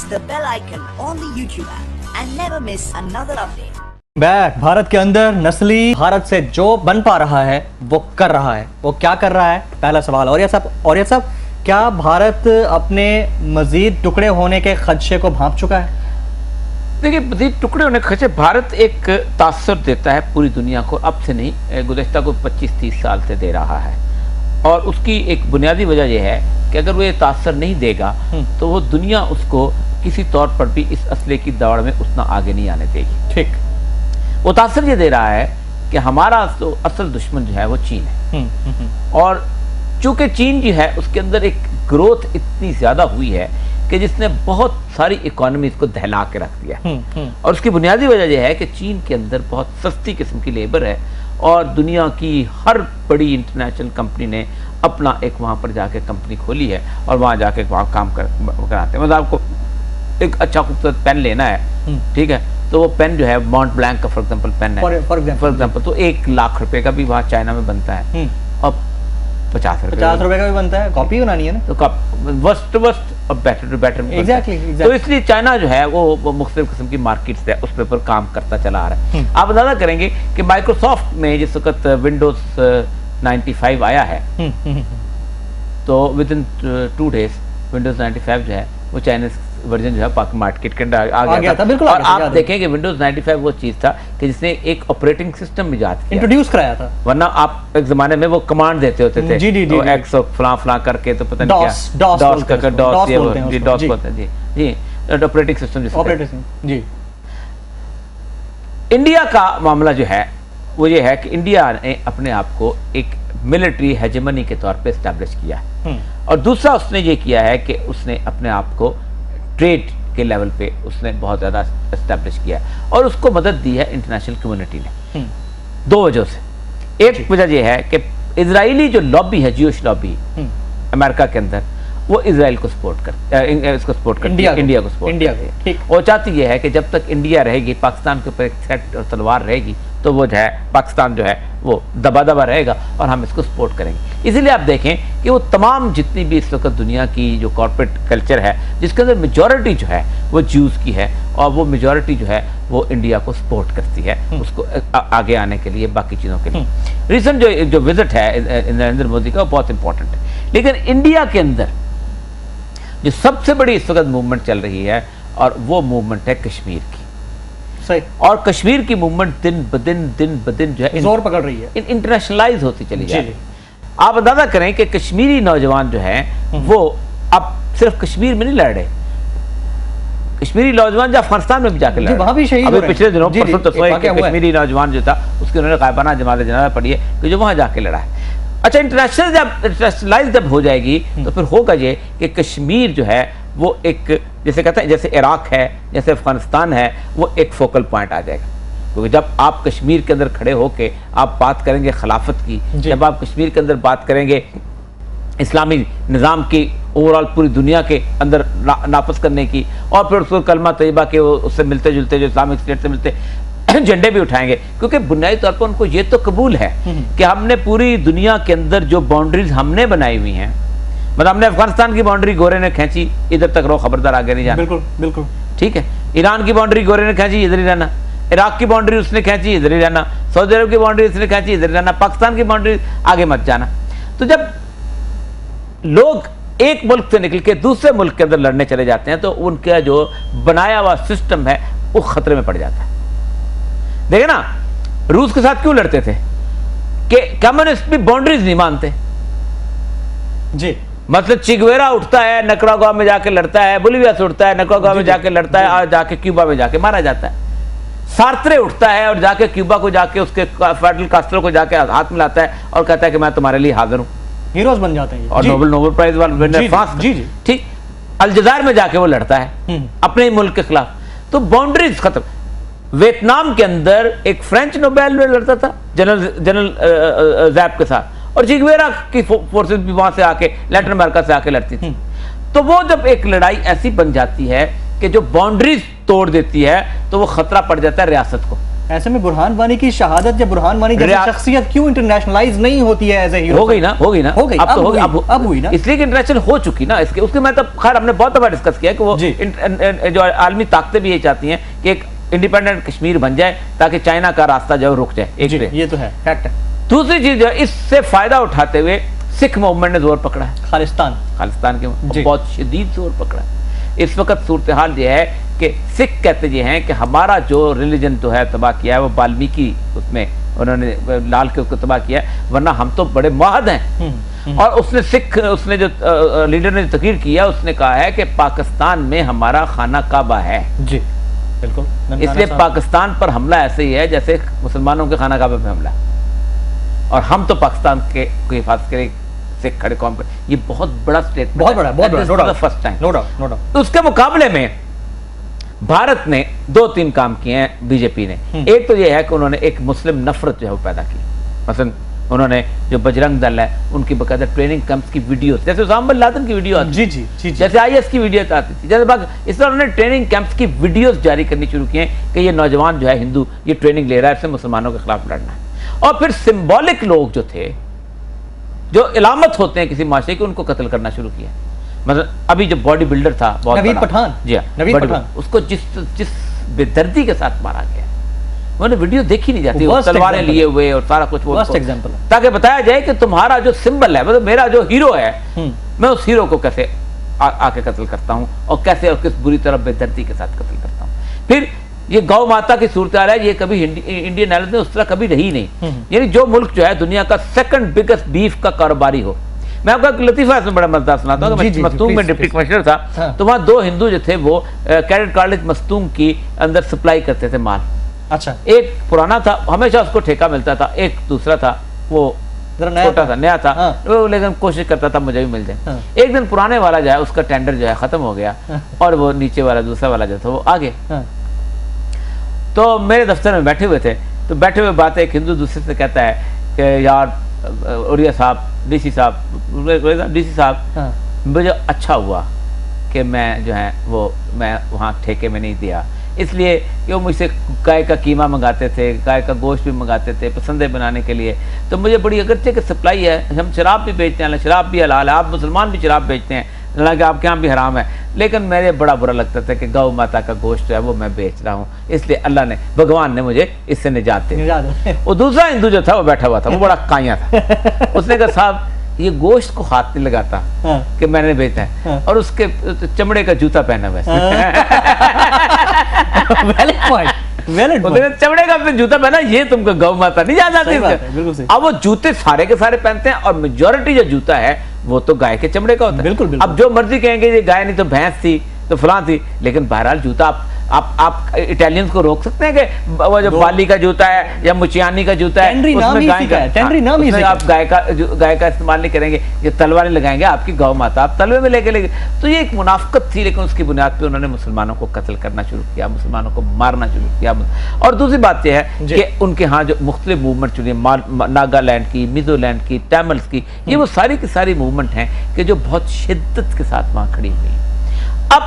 the bell icon on the YouTube app and never miss another update. Back Bharat के अंदर नस्ली भारत से जो बन पा रहा है वो कर रहा है, वो क्या कर रहा है पहला सवाल। और ये सब क्या भारत अपने मजीद टुकड़े होने के खदशे को भांप चुका है? देखिए, मजीद टुकड़े होने के खदशे भारत एक तासर देता है पूरी दुनिया को, अब से नहीं, गुज़श्ता को 25-30 साल से दे रहा है। और उसकी एक बुनियादी वजह यह है कि अगर वो ये तासर नहीं देगा तो वो दुनिया उसको किसी तौर पर भी इस असले की दौड़ में उतना आगे नहीं आने देगी। ठीक, वो तासर ये दे रहा है कि हमारा तो असल दुश्मन जो है वो चीन है। और चूंकि चीन जो है उसके अंदर एक ग्रोथ इतनी ज्यादा हुई है कि जिसने बहुत सारी इकोनॉमीज को दहला के रख दिया। और उसकी बुनियादी वजह यह है कि चीन के अंदर बहुत सस्ती किस्म की लेबर है और दुनिया की हर बड़ी इंटरनेशनल कंपनी ने अपना एक वहाँ पर जाके कंपनी खोली है और वहाँ जाके वहाँ काम कराते हैं। मतलब आपको एक अच्छा खूबसूरत पेन लेना है, ठीक है, तो वो पेन जो है मॉन्ट ब्लैंक का फॉर एग्जांपल पेन है, फॉर एग्जांपल तो 1 लाख रुपए का भी वहाँ चाइना में बनता है और 50 रुपए का भी बनता है। कॉपी बनानी है ना, तो वर्स्ट और बेटर टू बेटर एग्जैक्टली। तो इसलिए चाइना जो है वो मुख्तलिफ किस्म की मार्केट है उस पर काम करता चला आ रहा है। आप अंदाजा करेंगे कि माइक्रोसॉफ्ट में जिस वक्त विंडोज 95 आया है तो विद इन 2 days विंडोज 95 जो है वो चाइनीज वर्जन जो है मार्केट के अंदर आ गया था। बिल्कुल। और आप देखें कि विंडोज 95 वो चीज था कि जिसने एक ऑपरेटिंग सिस्टम इजाद किया, इंट्रोड्यूस कराया था। वरना आप एक जमाने में वो कमांड देते होते थे, तो एक्स फला करके, तो पता नहीं क्या डॉस बोलते हैं जी ऑपरेटिंग सिस्टम जी। इंडिया का मामला जो है वो ये है कि इंडिया ने अपने आप को एक मिलिट्री हेजेमनी के तौर पे एस्टैब्लिश किया है। और दूसरा उसने ये किया है कि उसने अपने आप को ट्रेड के लेवल पे उसने बहुत ज़्यादा एस्टैब्लिश किया है और उसको मदद दी है इंटरनेशनल कम्युनिटी ने 2 वजहों से। एक वजह यह है कि इजरायली जो लॉबी है, ज्यूश लॉबी अमेरिका के अंदर, वो इजराइल को सपोर्ट करती है, इंडिया को सपोर्ट करती है। वो चाहती है कि जब तक इंडिया रहेगी, पाकिस्तान के ऊपर एक थ्रेट और तलवार रहेगी, तो वो जो है पाकिस्तान जो है वो दबा रहेगा और हम इसको सपोर्ट करेंगे। इसीलिए आप देखें कि वो तमाम जितनी भी इस वक्त दुनिया की जो कॉर्पोरेट कल्चर है जिसके अंदर मेजॉरिटी जो है वो ज्यूज की है और वो मेजॉरिटी जो है वो इंडिया को सपोर्ट करती है उसको आगे आने के लिए, बाकी चीज़ों के लिए। रीजन जो विजिट है नरेंद्र मोदी का वो बहुत इंपॉर्टेंट है। लेकिन इंडिया के अंदर जो सबसे बड़ी इस वक्त मूवमेंट चल रही है और वो मूवमेंट है कश्मीर की। सही। और कश्मीर की मूवमेंट दिन ब दिन जो है जोर पकड़ रही है, इंटरनेशनलाइज होती चली जा रही है। आप अंदाजा करें कि कश्मीरी नौजवान जो हैं वो अब सिर्फ कश्मीर में नहीं लड़ रहे, कश्मीरी नौजवान जो अफगानिस्तान में भी जाकर लड़ रहे हैं। अभी पिछले दिनों कश्मीरी नौजवान जो था उसके उन्होंने गायबाना जनाजा पड़ी है कि जो वहां जाके लड़ा है। अच्छा, इंटरनेशनलाइज जब हो जाएगी तो फिर होगा ये कि कश्मीर जो है वो एक, जैसे कहते हैं, जैसे इराक है, जैसे अफगानिस्तान है, वो एक फोकल पॉइंट आ जाएगा। क्योंकि जब आप कश्मीर के अंदर खड़े होके आप बात करेंगे खिलाफत की, जब आप कश्मीर के अंदर बात करेंगे इस्लामी निज़ाम की ओवरऑल पूरी दुनिया के अंदर नाफज करने की, और फिर उसको कलमा तैयबा के उससे मिलते जुलते जो इस्लामिक स्टेट से मिलते झंडे भी उठाएंगे, क्योंकि बुनियादी तौर पर उनको ये तो कबूल है कि हमने पूरी दुनिया के अंदर जो बाउंड्रीज हमने बनाई हुई हैं, मतलब हमने अफगानिस्तान की बाउंड्री गोरे ने खींची, इधर तक रहो, खबरदार आगे नहीं जाना। बिल्कुल बिल्कुल ठीक है। ईरान की बाउंड्री गोरे ने खींची, इधर ही रहना। इराक की बाउंड्री उसने खींची, इधर ही रहना। सऊदी अरब की बाउंड्री उसने खींची, इधर ही रहना। पाकिस्तान की बाउंड्री आगे मत जाना। तो जब लोग एक मुल्क से निकल के दूसरे मुल्क के अंदर लड़ने चले जाते हैं तो उनका जो बनाया हुआ सिस्टम है वो खतरे में पड़ जाता है। देखे ना, रूस के साथ क्यों लड़ते थे कि कम्युनिस्ट भी बाउंड्रीज नहीं मानते जी। मतलब चिगवेरा उठता है, निकारागुआ में जाके लड़ता है, बोलिविया से उठता है, निकारागुआ में जाके लड़ता है और जाके क्यूबा में जाके मारा जाता है। सार्त्रे उठता है और जाके क्यूबा को जाके उसके फेडरल कास्ट्रो को जाके हाथ मिलाता है और कहता है कि मैं तुम्हारे लिए हाजिर हूं। हीरोज बन जाते हैं और नोबेल प्राइज वाले ठीक। अलजायर में जाके वो लड़ता है अपने मुल्क के खिलाफ। तो बाउंड्रीज खत्म। वियतनाम के अंदर एक फ्रेंच नोबेल में लड़ता था जनरल जैप के साथ, और चिगवेरा की फोर्सेस भी वहां से आके लैटिन अमेरिका से आके लड़ती थी। तो वो जब एक लड़ाई ऐसी बन जाती है कि जो बाउंड्रीज तोड़ देती है तो वो खतरा पड़ जाता है रियासत को। ऐसे में बुरहान वानी की शहादत या बुरहान वानी जैसी शख्सियत क्यों इंटरनेशनलाइज नहीं होती है एज ए हीरो? हो गई ना हो गई अब तो होगी, अब हुई ना, इसलिए कि इंटरनेशनल हो चुकी ना। इसके उसके मैं तो खैर हमने बहुत दफा डिस्कस किया कि वो जो आलमी ताकतें भी ये चाहती हैं कि एक इंडिपेंडेंट कश्मीर बन जाए ताकि चाइना का रास्ता जो रुक जाए। एक ये तो है, फैक्ट है। दूसरी चीज जो है, इससे फायदा उठाते हुए सिख मूवमेंट ने जोर पकड़ा है, खालिस्तान के बहुत शदीद जोर पकड़ा है। इस वक्त सूरत हाल ये है कि सिख कहते ये हैं कि हमारा जो रिलीजन जो है तबाह किया है वो वाल्मीकि उसमें उन्होंने लाल के उसको तबाह किया है, वरना हम तो बड़े मुआहद हैं। और उसने जो लीडर ने तकरीर किया उसने कहा है कि पाकिस्तान में हमारा खाना काबा है जी, बिल्कुल। इसलिए पाकिस्तान पर हमला ऐसे ही है जैसे मुसलमानों के खाना काबा पे हमला, और हम तो पाकिस्तान के हिफाजत के लिए सिख खड़े कौम पर। ये बहुत बड़ा स्टेटमेंट, बहुत बड़ा फर्स्ट टाइम, नो डाउट। उसके मुकाबले में भारत ने 2-3 काम किए हैं बीजेपी ने। एक तो ये है कि उन्होंने एक मुस्लिम नफरत जो है वो पैदा की। मसलन उन्होंने जो बजरंग दल है उनकी बकायदा ट्रेनिंग कैंप्स की वीडियोस, जैसे उसामा बिन लादेन की वीडियो आती जी, जैसे IS की वीडियो आती थी, जैसे इस तरह उन्होंने ट्रेनिंग कैंप्स की वीडियोस जारी करनी शुरू की हैं कि ये नौजवान जो है हिंदू ये ट्रेनिंग ले रहा है, इससे मुसलमानों के खिलाफ लड़ना है। और फिर सिंबॉलिक लोग जो थे, जो इलामत होते हैं किसी माशरे के, उनको कत्ल करना शुरू किया। मतलब अभी जो बॉडी बिल्डर था नवीद पठान, जी हाँ, उसको जिस बेदर्दी के साथ मारा गया, उन्होंने वीडियो देखी नहीं जाती, तलवारें लिए हुए और सारा कुछ, वो ताकि बताया जाए कि तुम्हारा जो सिंबल है, मतलब मेरा जो हीरो है, मैं उस हीरो को कैसे आके कत्ल करता हूं और कैसे और किस बुरी तरह बेदर्दी के साथ कत्ल करता हूं। फिर ये गौ माता की सूरत हाल है, ये कभी इंडियन एयरलाइंस में उस तरह कभी रही नहीं। यानी जो मुल्क जो है दुनिया का 2nd बिगेस्ट बीफ का कारोबारी हो। मैं आपको एक लतीफा इसमें बड़ा मजेदार सुनाता हूँ। मस्तूंग में डिप्टी कमिश्नर था, तो वहाँ 2 हिंदू जो थे वो कैडेट कॉलेज मस्तूंग की अंदर सप्लाई करते थे माल। अच्छा, एक पुराना था, हमेशा उसको ठेका मिलता था, एक दूसरा था वो छोटा था, नया था, वो लेकिन कोशिश करता था मुझे भी मिल जाए। एक दिन पुराने वाला जो है उसका टेंडर जो है खत्म हो गया और वो नीचे वाला दूसरा वाला जो था वो आ गया। तो मेरे दफ्तर में बैठे हुए थे, तो बैठे हुए बात एक हिंदू दूसरे से कहता है कि यार उरिया साहब, डीसी साहब, मुझे अच्छा हुआ कि मैं जो है वो मैं वहाँ ठेके में नहीं दिया, इसलिए कि वो मुझसे गाय का कीमा मंगाते थे, गाय का गोश्त भी मंगाते थे पसंदे बनाने के लिए। तो मुझे बड़ी अगरचे की सप्लाई है, हम शराब भी बेचते हैं, शराब भी हलाल है, आप मुसलमान भी शराब बेचते हैं, हालांकि आपके यहाँ भी हराम है, लेकिन मेरे बड़ा बुरा लगता था कि गौ माता का गोश्त है वो मैं बेच रहा हूँ, इसलिए अल्लाह ने, भगवान ने मुझे इससे निजात दी। वो दूसरा हिंदू जो था वो बैठा हुआ था, वो बड़ा काया था। उसने कहा साहब ये गोश्त को हाथ नहीं लगाता कि मैंने बेचा है, और उसके चमड़े का जूता पहना हुआ है। चमड़े का जूता पहना, ये तुमको गौ माता नहीं याद आती। अब वो जूते सारे के सारे पहनते हैं और मेजोरिटी जो जूता है वो तो गाय के चमड़े का होता है। बिल्कुल। अब जो मर्जी कहेंगे ये गाय नहीं तो भैंस थी तो फलां थी, लेकिन बहरहाल जूता आप इटालियंस को रोक सकते हैं कि वो जो बाली का जूता है या मुचियानी का जूता है उसमें आप गाय का इस्तेमाल नहीं करेंगे, ये तलवारें लगाएंगे आपकी गौ माता, आप तलवे में लेके। तो ये एक मुनाफकत थी, लेकिन उसकी बुनियाद पे उन्होंने मुसलमानों को कत्ल करना शुरू किया, मुसलमानों को मारना शुरू किया। और दूसरी बात यह है कि उनके यहाँ जो मुख्तलिफ मूवमेंट चुनी, नागालैंड की, मिजोलैंड की, तमिल्स की, ये वो सारी की सारी मूवमेंट हैं कि जो बहुत शिद्दत के साथ वहाँ खड़ी हुई। अब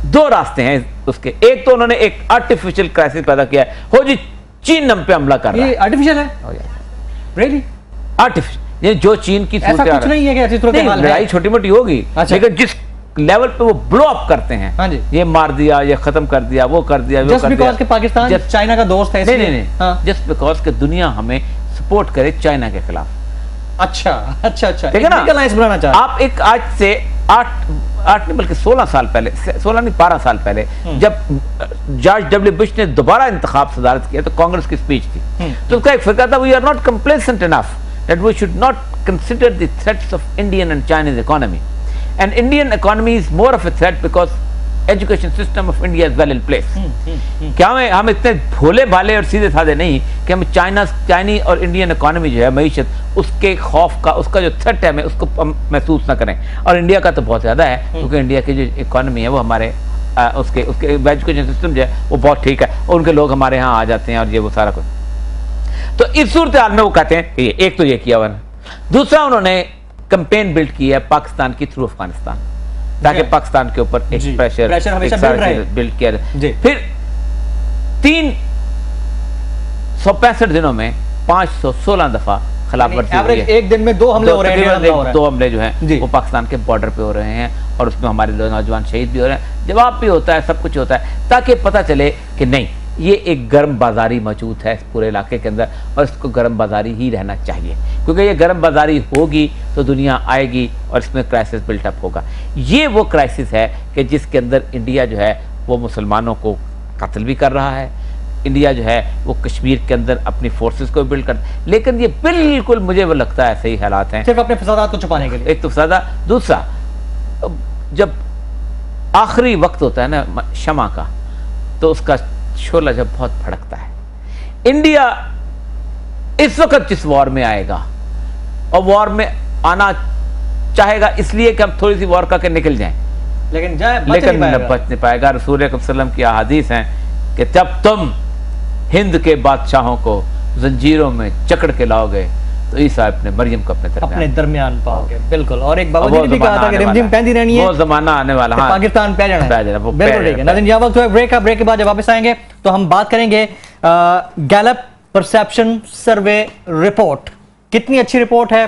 2 रास्ते हैं उसके, एक तो उन्होंने एक आर्टिफिशियल क्राइसिस पैदा किया है, हो जी चीन हम पे हमला कर रहा है। ये आर्टिफिशियल है, रियली आर्टिफिशियल। ये जो चीन की ऐसा कुछ नहीं है कि ऐसी सूरत हाल है, लड़ाई छोटी मोटी होगी, लेकिन जिस लेवल पे वो ब्लो अप करते हैं, हाँ जी, ये मार दिया, ये खत्म कर दिया, वो कर दिया, जस्ट बिकॉज के पाकिस्तान चाइना का दोस्त है, नहीं, जस्ट बिकॉज के दुनिया हमें सपोर्ट करे चाइना के खिलाफ। अच्छा, ठीक है ना। आप एक आज से 8 नहीं बल्कि 16 साल पहले, 16 नहीं 12 साल पहले, जब जॉर्ज डब्ल्यू बुश ने दोबारा इंतखाब सदारत किया तो कांग्रेस की स्पीच थी, तो उसका एक फिक्र था, we are not complacent enough that we should not consider the threats of Indian and Chinese economy, and Indian economy is more of a threat because education system of India is well in place. क्या हम इतने भोले भाले और सीधे साधे नहीं कि हम चाइनी और इंडियन इकोनॉमी जो है मईशत, उसके खौफ का, उसका जो थ्रेट है, हमें उसको महसूस ना करें। और इंडिया का तो बहुत ज़्यादा है, क्योंकि इंडिया की जो इकोनॉमी है वो हमारे उसके एजुकेशन सिस्टम जो है वो बहुत ठीक है, और उनके लोग हमारे यहाँ आ जाते हैं और ये वो सारा कुछ। तो इस सूरत हाल में वो कहते हैं कि एक तो ये किया हुआ, दूसरा उन्होंने कैंपेन बिल्ड की है पाकिस्तान की थ्रू अफगानिस्तान, ताकि पाकिस्तान के ऊपर एक प्रेशर हमेशा बिल्ड किया जाए। फिर 3 165 दिनों में 516 दफा खिलाफवर्जी हुई एवरेज है। एक दिन में 2 हमले हो रहे हैं, दो हमले जो जी। हैं वो पाकिस्तान के बॉर्डर पे हो रहे हैं और उसमें हमारे दो नौजवान शहीद भी हो रहे हैं। जवाब भी होता है, सब कुछ होता है, ताकि पता चले कि नहीं, ये एक गर्म बाजारी मौजूद है इस पूरे इलाके के अंदर और इसको गर्म बाजारी ही रहना चाहिए, क्योंकि ये गर्म बाजारी होगी तो दुनिया आएगी और इसमें क्राइसिस बिल्टअप होगा। ये वो क्राइसिस है कि जिसके अंदर इंडिया जो है वो मुसलमानों को कत्ल भी कर रहा है, इंडिया जो है वो कश्मीर के अंदर अपनी फोर्सेस को बिल्ड कर, लेकिन ये बिल्कुल मुझे वो लगता है ऐसे ही हालात हैं, सिर्फ अपने फसादात को छुपाने के लिए। एक तो फसादा, दूसरा जब आखिरी वक्त होता है ना शमा का, तो उसका शोला जब बहुत भड़कता है। इंडिया इस वक्त जिस वॉर में आएगा और वॉर में आना चाहेगा इसलिए कि हम थोड़ी सी वॉर करके निकल जाएं, लेकिन लेकिन बच नहीं पाएगा। रसूल अकरम सल्लल्लाहु अलैहि वसल्लम की अहादीस हैं कि जब तुम हिंद के बादशाहों को जंजीरों में जकड़ के लाओगे तो ईसा अपने मरियम को अपने दरमियान पाओगे। बिल्कुल। और एक बाबा जी ने भी कहा था कि रिमझिम पैंदी रहनी है, वो जमाना आने वाला, हाँ, पाकिस्तान पे जाना है। बिल्कुल ठीक है नाज़रीन, यहाँ वक्त ब्रेक के बाद जब वापस आएंगे तो हम बात करेंगे गैलप परसेप्शन सर्वे रिपोर्ट। कितनी अच्छी रिपोर्ट है,